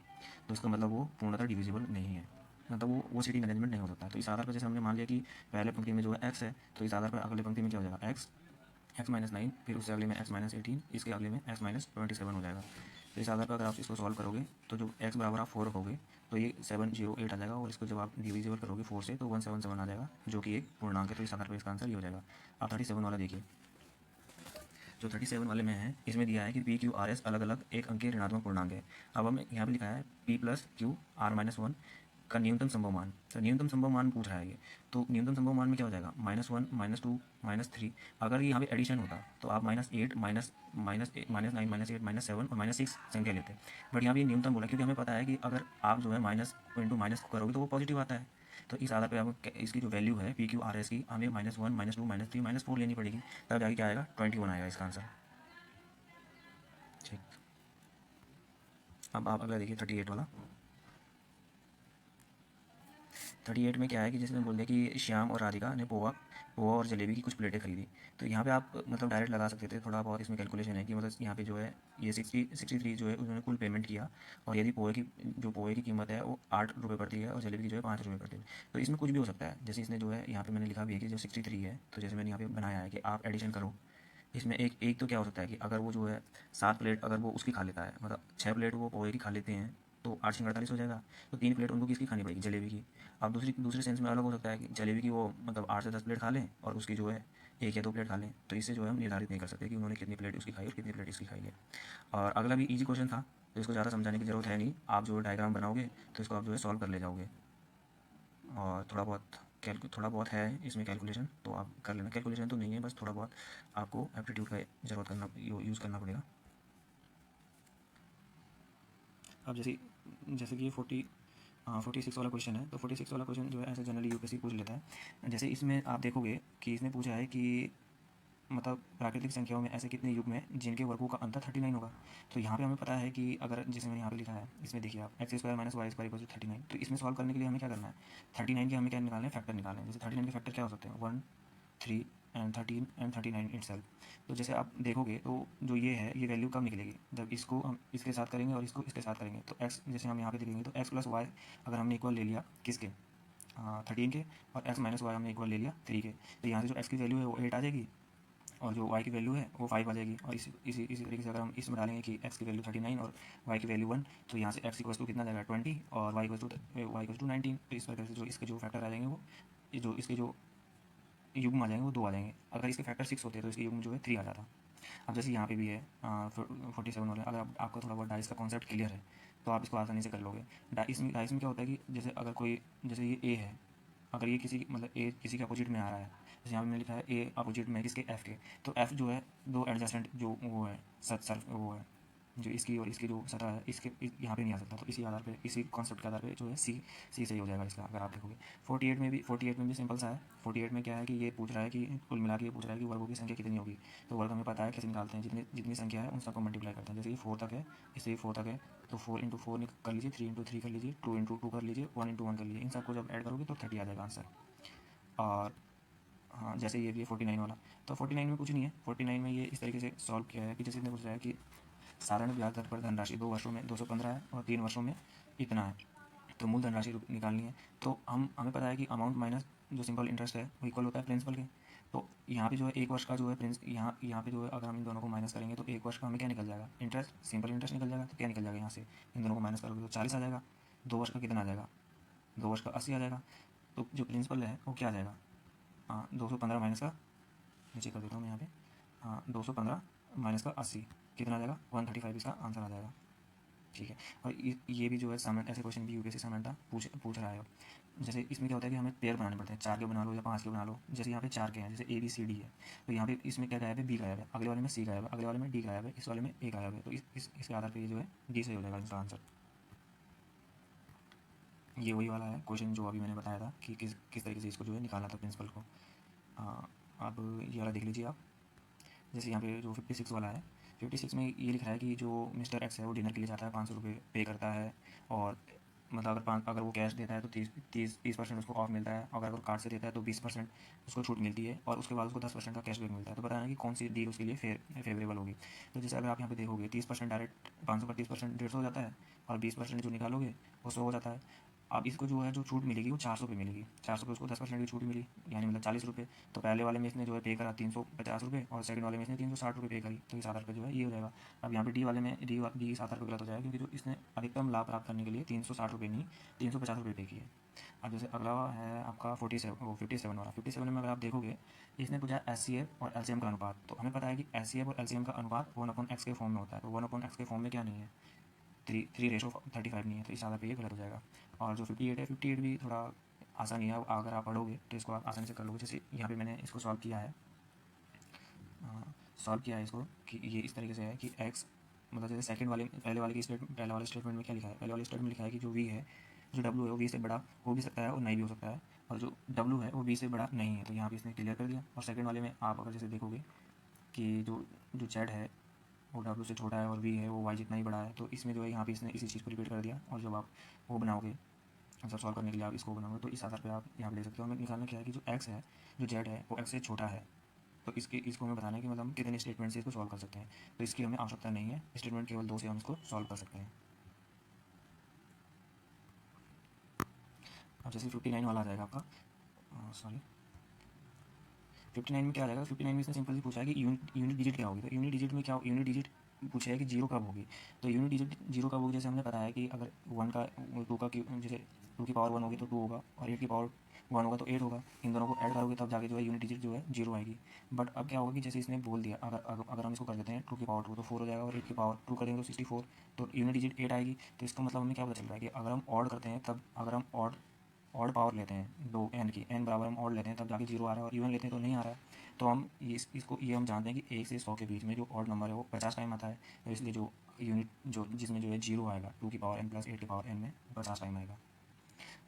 तो इसका मतलब वो पूर्णतः डिविजिबल नहीं है, मतलब वो सिटी मैनेजमेंट नहीं हो सकता। तो इस आधार पर जैसे हमने मान लिया कि पहले पंक्ति में जो है एक्स है, तो इस आधार पर अगले पंक्ति में क्या हो जाएगा, एक्स-9, फिर उससे अगले में x-18, इसके अगले में x-27 हो जाएगा। तो इस आधार पर अगर आप इसको सॉल्व करोगे तो जो x बराबर आप 4 रखोगे तो ये 708 आ जाएगा, और इसको जब आप डिविजिबल करोगे 4 से तो 177 आ जाएगा, जो कि एक पूर्णांक है। तो इस आधार पर इसका आंसर ये हो जाएगा। आप 37 वाला देखिए, जो 37 वाले में है इसमें दिया है कि पी क्यू आर एस अलग अलग एक अंकीय ऋणात्मक पूर्णांक है। अब हमें यहाँ पे लिखा है P plus Q R minus 1 का न्यूनतम संभव मान। तो न्यूनतम संभव मान पूछ रहा है ये, तो न्यूनतम संभव मान में क्या हो जाएगा, -1 -2 -3। अगर यहाँ पे एडिशन होता तो आप -8 -9 -8 -7 और -6 संख्या लेते, बट यहाँ पे न्यूनतम बोला क्योंकि हमें पता है कि अगर आप जो है माइनस इंटू माइनस करोगे तो वो पॉजिटिव आता है। तो इस आधार पे आपको इसकी जो वैल्यू है पी क्यू आर एस की हमें -1 -2 -3 -4 लेनी पड़ेगी, तब जाके क्या आएगा, 21 आएगा इसका आंसर। ठीक, अब आप अगला देखिए 38 वाला। 38 में क्या है कि जिसने बोल दिया कि श्याम और राधिका ने पोहा पोहा और जलेबी की कुछ प्लेटें खरीदी। तो यहाँ पे आप मतलब डायरेक्ट लगा सकते थे, थोड़ा बहुत इसमें कैलकुलेशन है कि मतलब यहाँ पे जो है ये 63 जो है उन्होंने कुल पेमेंट किया, और यदि पोहे की कीमत है वो 8 रुपये पड़ती है और जलेबी की जो है 5 रुपये पड़ती है। तो इसमें कुछ भी हो सकता है, जैसे इसने जो है यहाँ पे मैंने लिखा भी है कि जो 63 है, तो जैसे मैंने यहाँ पे बनाया है कि आप एडिशन करो, इसमें एक एक तो क्या हो सकता है कि अगर वो जो है 7 प्लेट अगर वो उसकी खा लेता है, मतलब 6 प्लेट वो पोहे की खा लेते हैं तो 8×48 हो जाएगा, तो 3 प्लेट उनको किसकी खानी पड़ेगी, जलेबी की। अब दूसरे सेंस में अलग हो सकता है कि जलेबी की वो मतलब 8 से 10 प्लेट खा लें और उसकी जो है 1 या 2 प्लेट खा लें, तो इससे जो है हम निर्धारित नहीं कर सकते कि उन्होंने कितनी प्लेट उसकी खाई और कितनी प्लेट इसकी खाई है। और अगला भी इजी क्वेश्चन था, तो इसको ज़्यादा समझाने की ज़रूरत है नहीं, आप जो डायग्राम बनाओगे तो इसको आप जो है सॉल्व कर ले जाओगे, और थोड़ा बहुत है इसमें कैलकुलेशन, तो आप कर लेना। कैलकुलेशन तो नहीं है, बस थोड़ा बहुत आपको एप्टीट्यूड का ज़रूरत करना यूज़ करना पड़ेगा। अब जैसे कि ये 46 वाला क्वेश्चन है, तो 46 वाला क्वेश्चन जो है ऐसे जनरली यूपीएससी पूछ लेता है। जैसे इसमें आप देखोगे कि इसने पूछा है कि मतलब प्राकृतिक संख्याओं में ऐसे कितने युग में जिनके वर्गों का अंतर 39 होगा। तो यहाँ पे हमें पता है कि अगर जैसे मैंने यहाँ पे लिखा है, इसमें देखिए आप x² - y² = 39, तो इसमें सॉल्व करने के लिए हमें क्या करना है, 39 के हमें क्या निकालना है, फैक्टर निकालना है। जैसे 39 के फैक्टर क्या हो सकते हैं, 1 3 एंड 13 एंड 39 इटसेल्फ। तो जैसे आप देखोगे तो जो ये है ये वैल्यू कब निकलेगी, जब इसको हम इसके साथ करेंगे और इसको इसके साथ करेंगे। तो x जैसे हम यहाँ पे देखेंगे तो x + y अगर हमने इक्वल ले लिया किसके, 13 के, और x - y हमने इक्वल ले लिया 3 के, तो यहाँ से जो x की वैल्यू है वो 8 आ जाएगी और जो y की वैल्यू है वो 5 आ जाएगी। और इसी तरीके से अगर हम इसमें डालेंगे कि x की वैल्यू 39 और y की वैल्यू 1, तो यहाँ से x = कितना जाएगा 20 और y = 19। तो इस प्रकार से जो इसके जो फैक्टर आ जाएंगे वो जो इसके जो युग्म आ जाएंगे वो 2 आ जाएंगे। अगर इसके फैक्टर 6 होते हैं तो इसके युग्म जो है 3 आ जाता। अब जैसे यहाँ पे भी है 47 वाले, अगर आपको थोड़ा बहुत डाइस का कॉन्सेप्ट क्लियर है तो आप इसको आसानी से कर लोगे। डाइस में क्या होता है कि जैसे अगर कोई, जैसे ये ए है, अगर ये किसी मतलब ए किसी के अपोजिट में आ रहा है, जैसे यहाँ पे मैंने लिखा है ए अपोजिट में किसके, एफ के, तो एफ जो है 2 एडजेसेंट जो वो है सच सर्फ वो है जो इसकी और इसकी जो सतह है इसके यहाँ पे नहीं आ सकता, तो इसी आधार पे, इसी कॉन्सेप्ट के आधार पे जो है सी सही हो जाएगा इसका। अगर आप देखोगे 48 में भी सिंपल सा है। 48 में क्या है कि ये पूछ रहा है कि कुल मिला के ये पूछ रहा है कि वर्गों की संख्या कितनी होगी। तो वर्ग हमें पता है कैसे निकालते हैं, जितनी जितनी संख्या है उन सबको मल्टीप्लाई करते हैं। जैसे कि 4 तक है, इससे 4 तक है, तो 4 × 4 कर लीजिए, 3 × 3 कर लीजिए, 2 × 2 कर लीजिए, 1 × 1 कर लीजिए। इन सबको जब ऐड करोगे तो 30 आ जाएगा आंसर। और हाँ, जैसे ये भी है 49 वाला, तो 49 में कुछ नहीं है। 49 में ये इस तरीके से सॉल्व किया है कि जैसे इसने पूछ रहा है कि साधारण ब्याज दर पर धनराशि 2 वर्षों में 215 है और 3 वर्षों में इतना है, तो मूल धनराशि निकालनी है। तो हमें पता है कि अमाउंट माइनस जो सिंपल इंटरेस्ट है वो इक्वल होता है प्रिंसिपल के। तो यहाँ पे जो है 1 वर्ष का जो है यहाँ पे जो है अगर हम इन दोनों को माइनस करेंगे तो 1 वर्ष का हमें क्या निकल जाएगा, इंटरेस्ट, सिंपल इंटरेस्ट निकल जाएगा। तो क्या निकल जाएगा यहाँ से, इन दोनों को माइनस करोगे तो 40 आ जाएगा। 2 वर्ष का कितना आ जाएगा, 2 वर्ष का 80 आ जाएगा। तो जो प्रिंसिपल है वो क्या आ जाएगा, 215 माइनस का, नीचे कर देता हूँ मैं यहाँ पे, 215 माइनस का 80 कितना आ जाएगा, 135 इसका आंसर आ जाएगा। ठीक है। और ये भी जो है असाइनमेंट, ऐसे क्वेश्चन भी यूपीएससी असाइनमेंट था, पूछ रहा है। जैसे इसमें क्या होता है कि हमें पेयर बनाने पड़ते हैं, 4 के बना लो या 5 के बना लो। जैसे यहाँ पे 4 के हैं, जैसे ABCD है, तो यहाँ पे इसमें क्या गायब है, B गायब है, अगले वाले में C गायब है, अगले वाले में D गायब है, इस वाले में A गायब है। तो इसके आधार पर ये जो है D सही हो जाएगा इसका आंसर। ये वही वाला है क्वेश्चन जो अभी मैंने बताया था कि किस तरीके से इसको जो है निकालना था प्रिंसिपल को। अब ये वाला देख लीजिए आप। जैसे यहाँ पे जो 56 वाला है, 56 में ये लिख रहा है कि जो मिस्टर एक्स है वो डिनर के लिए जाता है, 500 रुपये पे करता है, और मतलब अगर वो कैश देता है तो 30% उसको ऑफ मिलता है, अगर वो कार्ड से देता है तो 20% उसको छूट मिलती है, और उसके बाद उसको 10% का कैशबैक मिलता है। तो बताना कि कौन सी डील उसके लिए फेवरेबल होगी। तो जैसे अगर आप यहाँ पे देखोगे 30% डायरेक्ट, 500 पर 30% 150 हो जाता है, और 20% जो निकालोगे वो 100 हो जाता है। अब इसको जो है जो छूट मिलेगी वो 400 पे मिलेगी, 400 पे उसको 10% की छूट मिली, यानी मतलब 40 रुपये। तो पहले वाले में इसने जो है पे करा 350 रुपये, और सेकंड वाले में इसने 360 रुपये पे करी, तो इस आधार पर जो है ये हो जाएगा। अब यहाँ पे डी वाले में डी इस आधार पर गलत हो जाएगा, क्योंकि जो इसने अधिकतम लाभ प्राप्त करने के लिए 360 रुपये नहीं 350 रुपये पे किए। अब जैसे अगला है आपका 57 वाला। 57 में अगर आप देखोगे इसने पूछा SCF और LCM का अनुपात। तो हमें पता है कि SCF और LCM का अनुपात 1/x के फॉर्म में होता है, तो 1/x के फॉर्म में क्या नहीं है, 3:35 नहीं है, तो इस आधार पर ये गलत हो जाएगा। और जो 58 है, 58 भी थोड़ा आसानी है, अगर आप पढ़ोगे तो इसको आप आसानी से कर लोगे। जैसे यहाँ पे मैंने इसको सॉल्व किया है, इसको कि ये इस तरीके से है कि x, मतलब जैसे सेकंड वाले, पहले वाले स्टेटमेंट में क्या लिखा है, पहले वाले स्टेटमेंट में लिखा है कि जो v है, जो w है वो v से बड़ा हो भी सकता है और नहीं भी हो सकता है, और जो w है वो v से बड़ा नहीं है। तो यहाँ पे इसने क्लियर कर दिया। और सेकंड वाले में आप अगर जैसे देखोगे कि जो जो z है वो w से छोटा है और v है वो y जितना ही बड़ा है, तो इसमें जो है यहाँ पे इसने इसी चीज़ को रिपीट कर दिया। और जब आप वो बनाओगे आंसर सॉल्व करने के लिए, आप इसको बनाओगे, तो इस आधार पर आप यहाँ पे ले सकते हो। हमें निकालना क्या है कि जो x है, जो z है वो x से छोटा है। तो इसको हमें बताना है कि मतलब हम कितने स्टेटमेंट से इसको सॉल्व कर सकते हैं। तो इसकी हमें आवश्यकता नहीं है, स्टेटमेंट केवल 2 से हम इसको सॉल्व कर सकते हैं। अब जैसे 59 वाला आ जाएगा आपका, सॉरी 59 में क्या आ जाएगा, 59 में इसने सिंपल ही पूछा है कि यूनिट डिजिट क्या होगी। तो यूनिट डिजिट में क्या, यूनिट डिजिट पूछा है कि जीरो कब होगी। तो यूनिट डिजिट जीरो कब होगी, जैसे हमने बताया कि अगर 1 का 2 का जैसे 2 की पावर 1 होगी तो 2 होगा, और 8 की पावर 1 होगा तो 8 होगा। इन दोनों को ऐड करोगे तब जाके जो है यूनिट डिजिट जो है जीरो आएगी। बट अब क्या होगा कि जैसे इसने बोल दिया, अगर हम इसको कर देते हैं 2 की पावर 2 तो 4 हो जाएगा, और 8 की पावर 2 कर देंगे तो 64, तो यूनिट डिजिट 8 आएगी। तो इसका मतलब हमें क्या पता चल रहा है कि अगर हम ऑड करते हैं, तब अगर हम ऑड पावर लेते हैं दो n की, n बराबर हम ऑड लेते हैं तब जाके जीरो आ रहा है, और इवन लेते हैं तो नहीं आ रहा है। तो हम इसको ये हम जानते हैं कि 1 से 100 के बीच में जो ऑड नंबर है वो 50 टाइम आता है। तो इसलिए जो यूनिट जो जिसमें जो है जीरो आएगा 2 की पावर n प्लस 8 की पावर n में 50 टाइम आएगा।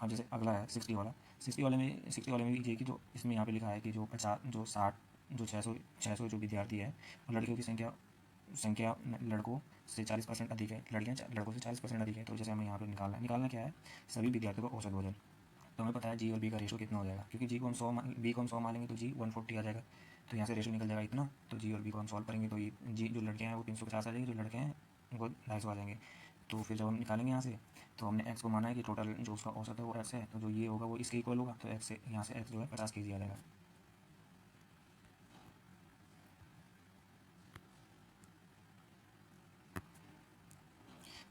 अब जैसे अगला है 60 वाला। 60 वाले में ये कि जो इसमें यहाँ पे लिखा है कि जो 50 जो 60 जो 600 जो विद्यार्थी है, और लड़कियों की संख्या लड़कों से 40% अधिक है, लड़कियाँ लड़कों से 40% अधिक है। तो जैसे हमें यहाँ पे निकालना क्या है, सभी विद्यार्थियों का औसत वजन। तो हमें पता है जी और बी का रेशो कितना हो जाएगा, क्योंकि जी को हम 100 बी को हम 100 मानेंगे तो जी 140 आ जाएगा। तो यहाँ से रेशो निकल जाएगा इतना। तो जी और बी को हम सॉल्व करेंगे तो ये जी जो लड़के हैं वो 350 आ जाएंगे, जो लड़के हैं वो 250 आ जाएंगे। तो फिर जब हम निकालेंगे यहाँ से, तो हमने एक्स को माना है कि टोटल जो उसका औसत है वो एक्स है, तो जो ये होगा वो इसके इक्वल होगा। तो एक्स से यहाँ से एक्स जो है 50 kg आ जाएगा।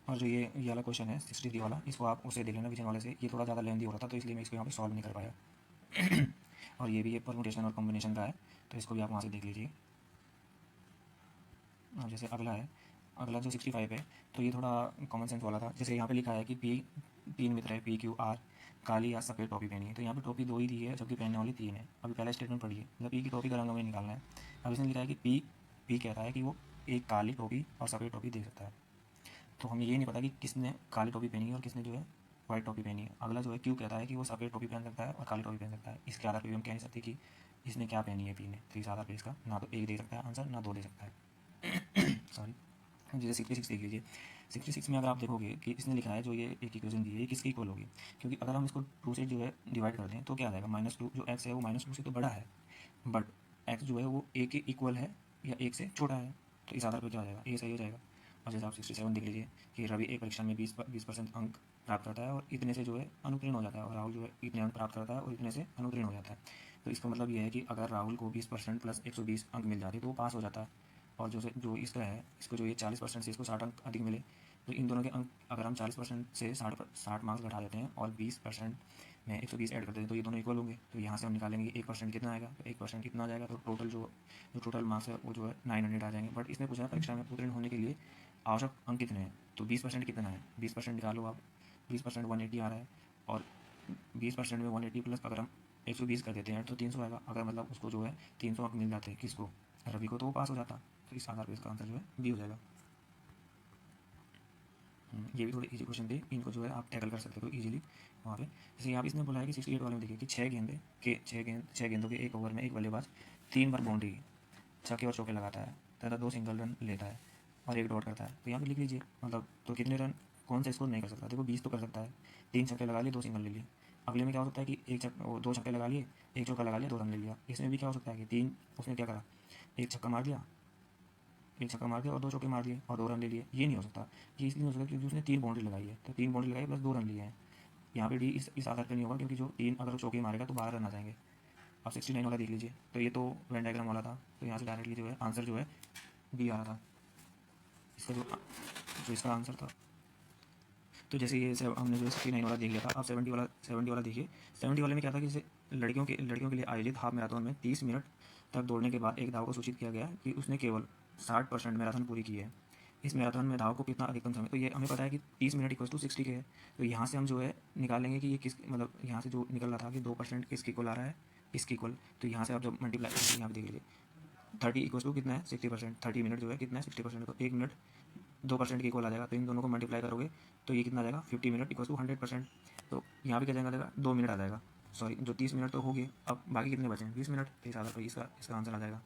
और जो ये वाला क्वेश्चन है 63 वाला, इसको आप उसे देख लेना विजन वाले से, ये थोड़ा ज़्यादा लेंदी हो रहा था तो इसलिए मैं इसको यहाँ पे सॉल्व नहीं कर पाया। और ये भी परमुटेशन और कॉम्बिनेशन का है, तो इसको भी आप वहाँ से देख लीजिए। और जैसे अगला जो 65 है, तो ये थोड़ा कॉमन सेंस वाला था। जैसे यहाँ पे लिखा है कि पी 3 मित्र है, PQR काली या सफ़ेद टोपी पहनी है। तो यहाँ पे टोपी 2 ही दी है जबकि पहनने वाली 3 है। अभी पहला स्टेटमेंट पढ़िए, मतलब पी की टोपी का रंग हमें निकालना है। अब इसने लिखा है कि पी कहता है कि वो एक काली टोपी और सफ़ेद टोपी दे सकता है। तो हमें ये नहीं पता कि किसने काली टोपी पहनी है और किसने जो है वाइट टोपी पहनी है। अगला जो है क्यों कहता है कि वो सफ़ेद टोपी पहन सकता है और काली टोपी पहन सकता है। इसके आधार पर भी हम कह नहीं सकते कि इसने क्या पहनी है पी ने। तो इस आधार पर इसका ना तो एक दे सकता है आंसर, ना दो दे सकता है। सॉरी। जैसे 66 देख लीजिए। 66 में अगर आप देखोगे कि इसने लिखा है जो ये एक इक्वेशन दी है ये किसकी इक्वल होगी, क्योंकि अगर हम इसको 2 से जो है डिवाइड कर दें तो क्या आ जाएगा, -2 जो x है वो -2 से तो बड़ा है, बट x जो है वो a के इक्वल है या 1 से छोटा है। तो इस आधार पर क्या आ जाएगा, a सही हो जाएगा। और जैसे आप 67 देख लीजिए कि रवि एक परीक्षा में 20% अंक प्राप्त करता है और इतने से जो है अनुत्तीर्ण हो जाता है, और राहुल जो है इतने अंक प्राप्त करता है और इतने से अनुत्तीर्ण हो जाता है। तो इसका मतलब ये है कि अगर राहुल को 20% प्लस 120 अंक मिल जाते तो वो पास हो जाता है, और जो इसका है इसको जो ये 40% से इसको 60 अंक अधिक मिले। तो इन दोनों के अंक अगर हम 40% से 60 मार्क्स घटा देते हैं और 20% में 120 ऐड करते हैं तो ये दोनों इक्वल होंगे। तो यहाँ से हम निकालेंगे 1% कितना आएगा, तो 1% कितना आ जाएगा, तो टोटल मार्क्स है वो जो है 900 आ जाएंगे। बट इसने पूछा परीक्षा में उत्तीर्ण होने के लिए आवश्यक अंक कितने हैं, तो 20% कितना है, 20% निकालो आप। 20% 180 आ रहा है, और 20% में 180 प्लस अगर हम 120 कर देते हैं तो 300 आएगा। अगर मतलब उसको जो है 300 अंक मिल जाते हैं किसको, रवि को, तो वो पास हो जाता। तो इस आधार पर इसका आंसर जो है बी हो जाएगा। ये भी थोड़े इजी क्वेश्चन थे, इनको जो है आप टैकल कर सकते हो इजीली वहाँ पे। जैसे यहाँ पे इसने बोला है कि 68 वाले में देखिए कि 6 गेंदों के एक ओवर में एक बल्लेबाज 3 बार बाउंड्री, छक्के और चौके लगाता है तथा 2 सिंगल रन लेता है और 1 डॉट करता है। तो यहाँ पे लिख लीजिए मतलब, तो कितने रन कौन सा स्कोर नहीं कर सकता, देखो 20 तो कर सकता है, 3 छक्के लगा लिए 2 सिंगल ले लिए। अगले में क्या हो सकता है कि 2 छक्के लगा लिए, 1 चौका लगा लिया, 2 रन ले लिया। इसमें भी क्या हो सकता है कि 3 उसने क्या करा, 1 छक्का मार दिया, 1 छक्का मार दिया और 2 चौके मार दिए और 2 रन ले लिए। ये नहीं हो सकता, ये इसलिए हो सकता क्योंकि उसने 3 बाउंड्री लगाई है, तो 3 बाउंड्री लगाई प्लस 2 रन लिए हैं। यहाँ पे डी इस आधार पर नहीं होगा, क्योंकि जो 3 अगर चौके मारेगा तो 12 रन आ जाएंगे। अब 69 वाला देख लीजिए, तो ये तो वेन डायग्राम वाला था, तो यहाँ से डायरेक्टली जो है आंसर जो है बी आ रहा था इसका, जो इसका आंसर था। तो जैसे ये हमने जो 69 वाला देख लिया था, अब 70 वाला देखिए। 70 वाले में क्या था कि जैसे लड़कियों के लिए आयोजित हाफ मैराथन में 30 मिनट तक दौड़ने के बाद एक धावक को सूचित किया गया कि उसने केवल 60% मैराथन पूरी की है। इस मैराथन में धावक को कितना अधिकतम समय, तो ये हमें पता है कि 30 मिनट इक्वल टू 60 के है। तो यहाँ से हम जो है निकालेंगे कि ये किस, मतलब यहाँ से जो निकल रहा था कि 2% किसके इक्वल आ रहा है, इसके इक्वल। तो यहाँ से आप जब मल्टीप्लाई यहाँ पे देख लीजिए 30 इक्वल टू कितना है 60%, 30 मिनट जो है कितना है 60%, तो 1 मिनट 2% के इक्वल आ जाएगा। तो इन दोनों को मल्टीप्लाई करोगे तो ये कितना आ जाएगा 50 मिनट इक्वल टू 100%। तो यहाँ पे क्या जाएगा 2 मिनट आ जाएगा, सॉरी जो 30 मिनट तो हो गए, अब बाकी कितने बचे हैं 20 मिनट। तो इस आधार पर इसका आंसर आ जाएगा।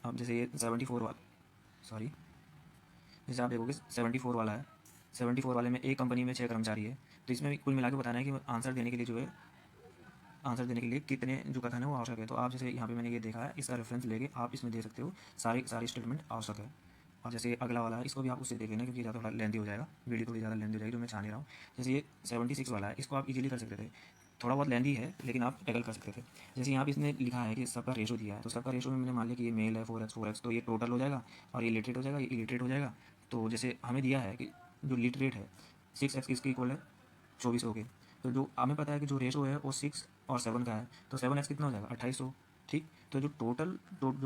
अब जैसे ये 74 वाला, सॉरी जैसे आप देखोगे 74 वाला है, 74 वाले में एक कंपनी में 6 कर्मचारी है। तो इसमें भी कुल मिला के बताना है कि आंसर देने के लिए जो है, आंसर देने के लिए कितने जो कथन है वो आवश्यक है। तो आप जैसे यहाँ पे मैंने ये देखा है, इसका रेफरेंस लेके आप इसमें दे सकते हो, सारी स्टेटमेंट आवश्यक है। और जैसे अगला वाला है इसको भी आप उससे देख लेना, क्योंकि ज़्यादा थोड़ा लेंदी हो जाएगा, वीडियो थोड़ी ज़्यादा लेंदी हो जाएगी जो मैं छान नहीं रहा हूँ। जैसे ये 76 वाला है, इसको आप इजीली कर सकते थे, थोड़ा बहुत लेंदी है लेकिन आप टैकल कर सकते थे। जैसे यहाँ पे इसने लिखा है कि सबका रेशो दिया है, तो सबका रेशो में मैंने मान लिया कि ये मेल है 4x, तो ये टोटल हो जाएगा और ये लिटरेट हो जाएगा, ये इलिटरेट हो जाएगा। तो जैसे हमें दिया है कि जो लिटरेट है 6x किसके इक्वल है 24 हो गए। तो जो हमें पता है कि जो रेशो है वो 6 और 7 का है, तो 7x कितना हो जाएगा 2800, ठीक। तो जो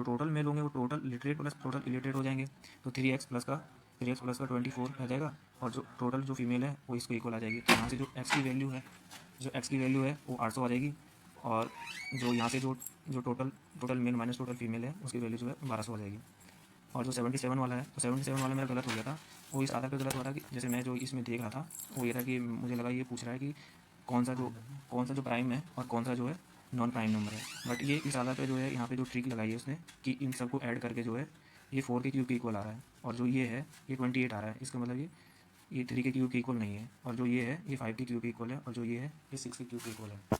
टोटल मेल होंगे वो total literate plus total illiterate हो जाएंगे। तो 3x प्लस का 24 आ जाएगा, और जो टोटल जो फीमेल है वो इसको इक्वल आ जाएगी। तो यहाँ से जो x की वैल्यू है वो 800 आ जाएगी, और जो यहाँ से जो total male minus total female है उसकी वैल्यू जो है 1200 आ जाएगी। और जो 77 वाला है, तो 77 वाला मेरा गलत हो गया था, वो इस आधार पर गलत हुआ था कि जैसे मैं जो इसमें देख रहा था वो ये था कि मुझे लगा ये पूछ रहा है कि कौन सा जो प्राइम है और कौन सा जो है नॉन प्राइम नंबर है। बट ये इस आधार पे जो है यहाँ पे जो ट्रिक लगाई है उसने कि इन सबको ऐड करके जो है ये 4 के क्यूब के इक्वल आ रहा है, और जो ये है ये 28 आ रहा है। इसका मतलब ये 3 के क्यूब के इक्वल नहीं है, और जो ये है ये 5 के क्यूब के इक्वल है, और जो ये है ये 6 के क्यूब के इक्वल है।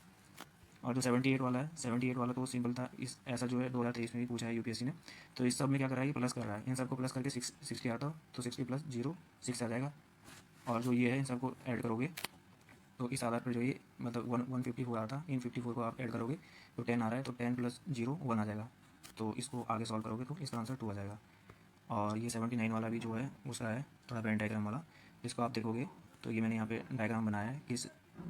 और जो 78 वाला है, 78 वाला तो सिंपल था, इस ऐसा जो है 2023 में भी पूछा है यूपीएससी ने। तो इस सब में क्या कर रहा है ये प्लस कर रहा है, इन सबको प्लस करके 60 आता, तो 60 प्लस 0 6 आ जाएगा। और जो ये है इन सबको ऐड करोगे तो इस आधार पर जो ये मतलब 154 आ रहा था, इन 54 को आप ऐड करोगे तो 10 आ रहा है, तो 10 प्लस 0 1 आ जाएगा। तो इसको आगे सॉल्व करोगे तो इसका आंसर 2 आ जाएगा। और ये 79 वाला भी जो है उसका है थोड़ा पेन डायग्राम वाला, जिसको आप देखोगे तो ये मैंने यहाँ पे डायग्राम बनाया है कि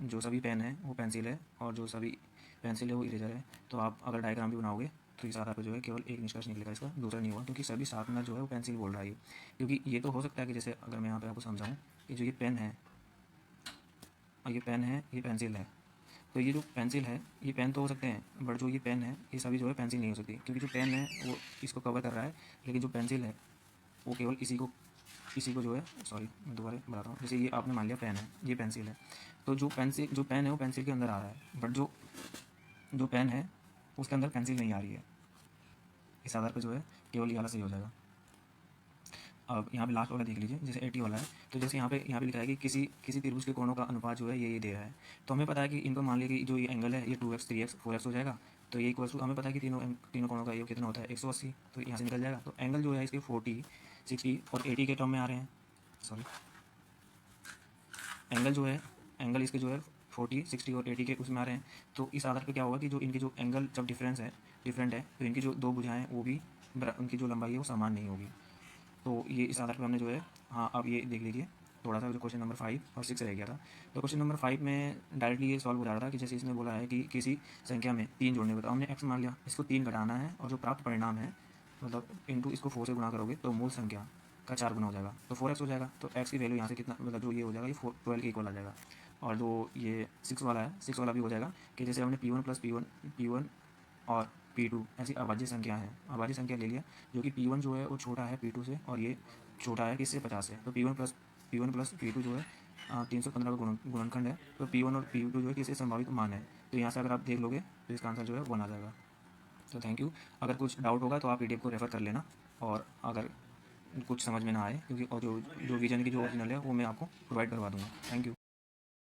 जो सभी पेन है वो पेंसिल है और जो सभी पेंसिल है वो इरेजर है। तो आप अगर डायग्राम भी बनाओगे तो इस आधार पर जो है केवल एक निष्कर्ष निकलेगा, इसका दूसरा नहीं होगा, क्योंकि सभी साथ में जो है वो पेंसिल बोल रहा है। क्योंकि ये तो हो सकता है कि जैसे अगर मैं यहाँ पे आपको समझाऊँ कि जो ये पेन है और ये पेन है ये पेंसिल है, तो ये जो पेंसिल है, ये पेन तो हो सकते हैं, बट जो ये पेन है ये सभी जो है पेंसिल नहीं हो सकती, क्योंकि जो पेन है वो इसको कवर कर रहा है, लेकिन जो पेंसिल है वो केवल इसी को जो है, सॉरी मैं दोबारा बताता हूँ। जैसे ये आपने मान लिया पेन है, ये पेंसिल है, तो जो पेन है वो पेंसिल के अंदर आ रहा है, बट जो पेन है उसके अंदर पेंसिल नहीं आ रही है। इस आधार पर जो है केवल ये वाला सही हो जाएगा। अब यहाँ पे लास्ट वाला देख लीजिए, जैसे 80 वाला है, तो जैसे यहाँ पे लिखा है कि किसी त्रिभुज के कोणों का अनुपात जो है ये दे रहा है। तो हमें पता है कि इनको मान लिया कि जो ये एंगल है ये 2x 3x 4x हो जाएगा। तो ये इक्वल टू हमें पता है कि तीनों कोणों का ये कितना होता है 180, तो यहाँ से निकल जाएगा। तो एंगल जो है इसके 40, 60 और 80 के टर्म में आ रहे हैं। सॉरी, एंगल इसके जो है 40, 60 और 80 के उसमें आ रहे हैं। तो इस आधार पर क्या होगा कि जो इनके जो एंगल जब डिफरेंट है, तो इनकी जो दो भुजाएं हैं वो भी उनकी जो लंबाई है वो समान नहीं होगी। तो ये इस आधार पर हमने जो है, हाँ अब ये देख लीजिए, थोड़ा सा जो क्वेश्चन नंबर 5 और 6 रह गया था। तो क्वेश्चन नंबर 5 में डायरेक्टली ये सॉल्व हो रहा था कि जैसे इसने बोला है कि किसी संख्या में 3 जोड़ने को, तो हमने x मान लिया, इसको 3 घटाना है, और जो प्राप्त परिणाम है मतलब इंटू इसको 4 से गुणा करोगे तो मूल संख्या का 4 गुना हो जाएगा, तो 4x हो जाएगा। तो x की वैल्यू यहाँ से कितना, मतलब जो ये हो जाएगा ये 12 के इक्वल आ जाएगा। और जो ये 6 वाला है, 6 वाला भी हो जाएगा कि जैसे हमने P1 प्लस P1 और P2 ऐसी अभाज्य संख्या है, अभाज्य संख्या ले लिया, जो कि P1 जो है वो छोटा है P2 से, और ये छोटा है किससे 50 से। तो P1 प्लस P2 जो है 315 का गुणनखंड है। तो P1 और P2 जो है किससे संभावित मान है। तो यहाँ से अगर आप देख लोगे तो इसका आंसर जो है 1 आ जाएगा। तो थैंक यू। अगर कुछ डाउट होगा तो आप PDF को रेफ़र कर लेना, और अगर कुछ समझ में ना आए, क्योंकि और जो विजन की जो ओरिजिनल है वो मैं आपको प्रोवाइड करवा दूँगा। Thank you.